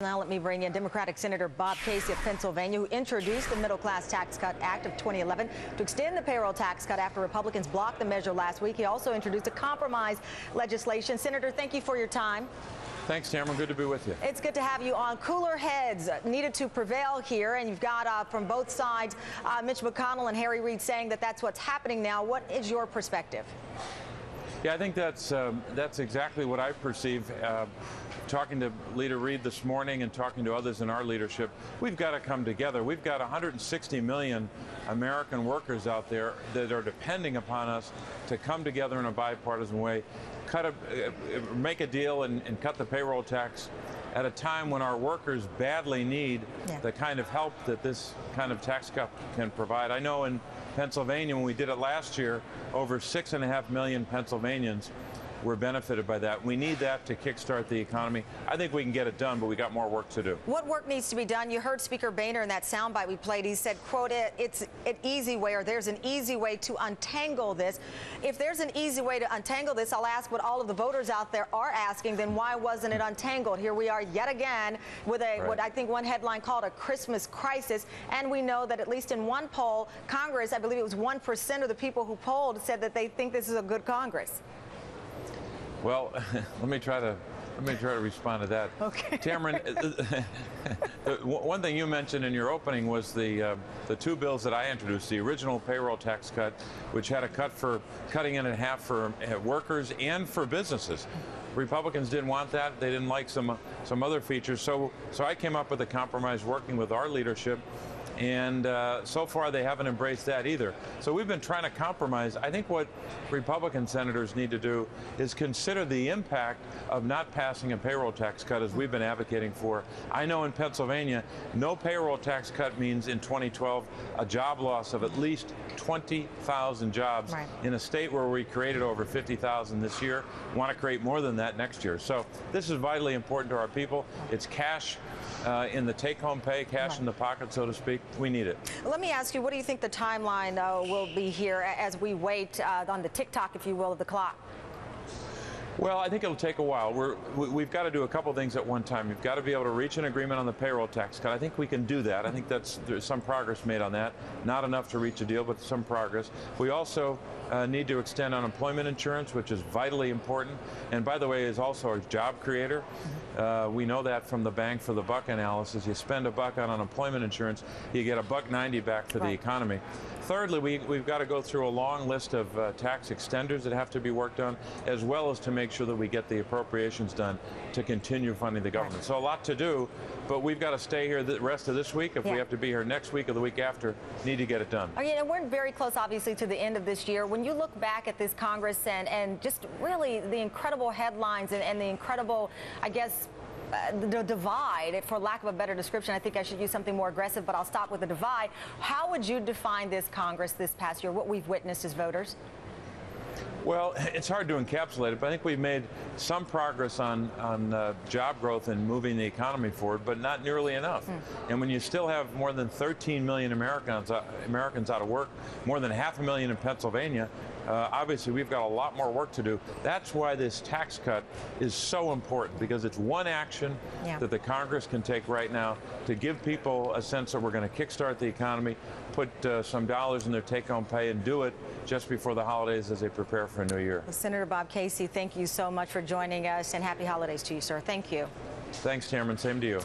Now let me bring in Democratic Senator Bob Casey of Pennsylvania, who introduced the Middle Class Tax Cut Act of 2011 to extend the payroll tax cut after Republicans blocked the measure last week. He also introduced a compromise legislation. Senator, thank you for your time. Thanks, Tamara. Good to be with you. It's good to have you on. Cooler heads needed to prevail here, and you've got from both sides Mitch McConnell and Harry Reid saying that that's what's happening now. What is your perspective? Yeah, I think that's exactly what I perceive. Talking to Leader Reid this morning and talking to others in our leadership, we've got to come together. We've got 160 million American workers out there that are depending upon us to come together in a bipartisan way, make a deal and cut the payroll tax at a time when our workers badly need the kind of help that this kind of tax cut can provide. I know in Pennsylvania, when we did it last year, over 6.5 million Pennsylvanians were benefited by that. We need that to kickstart the economy. I think we can get it done, but we got more work to do. What work needs to be done? You heard Speaker Boehner in that soundbite we played. He said, quote, it's an easy way, or there's an easy way to untangle this. If there's an easy way to untangle this, I'll ask what all of the voters out there are asking, then why wasn't it untangled? Here we are yet again with what I think one headline called a Christmas crisis. And we know that at least in one poll, Congress, I believe it was 1% of the people who polled said that they think this is a good Congress. Well, let me try to respond to that. Okay. Tamara, one thing you mentioned in your opening was the two bills that I introduced, the original payroll tax cut, which had a cutting it in half for workers and for businesses. Republicans didn't want that. They didn't like some other features. So I came up with a compromise working with our leadership. And so far, they haven't embraced that either. So we've been trying to compromise. I think what Republican senators need to do is consider the impact of not passing a payroll tax cut, as we've been advocating for. I know in Pennsylvania, no payroll tax cut means in 2012 a job loss of at least 20,000 jobs in a state where we created over 50,000 this year. We want to create more than that next year. So this is vitally important to our people. It's cash in the take-home pay, cash in the pocket, so to speak. We need it. Let me ask you, what do you think the timeline will be here as we wait on the tick-tock, if you will, of the clock? Well, I think it'll take a while. We've got to do a couple things at one time. You've got to be able to reach an agreement on the payroll tax cut. I think we can do that. I think there's some progress made on that. Not enough to reach a deal, but some progress. We also need to extend unemployment insurance, which is vitally important. And by the way, is also a job creator. We know that from the bang for the buck analysis. You spend $1 on unemployment insurance, you get $1.90 back for the economy. Thirdly, we've got to go through a long list of tax extenders that have to be worked on, as well as to make sure that we get the appropriations done to continue funding the government. So a lot to do, but we've got to stay here the rest of this week. If we have to be here next week or the week after, need to get it done. And we're very close, obviously, to the end of this year. When you look back at this Congress and just really the incredible headlines and the incredible, I guess, the divide, for lack of a better description, I think I should use something more aggressive, but I'll stop with the divide. How would you define this Congress this past year, what we've witnessed as voters? Well, it's hard to encapsulate it, but I think we've made some progress on job growth and moving the economy forward, but not nearly enough. And when you still have more than 13 million Americans out of work, more than 500,000 in Pennsylvania, obviously we've got a lot more work to do. That's why this tax cut is so important, because it's one action that the Congress can take right now to give people a sense that we're going to kickstart the economy, put some dollars in their take-home pay, and do it just before the holidays as they prepare for a new year. Well, Senator Bob Casey, thank you so much for joining us, and happy holidays to you, sir. Thank you. Thanks, Tamara. Same to you.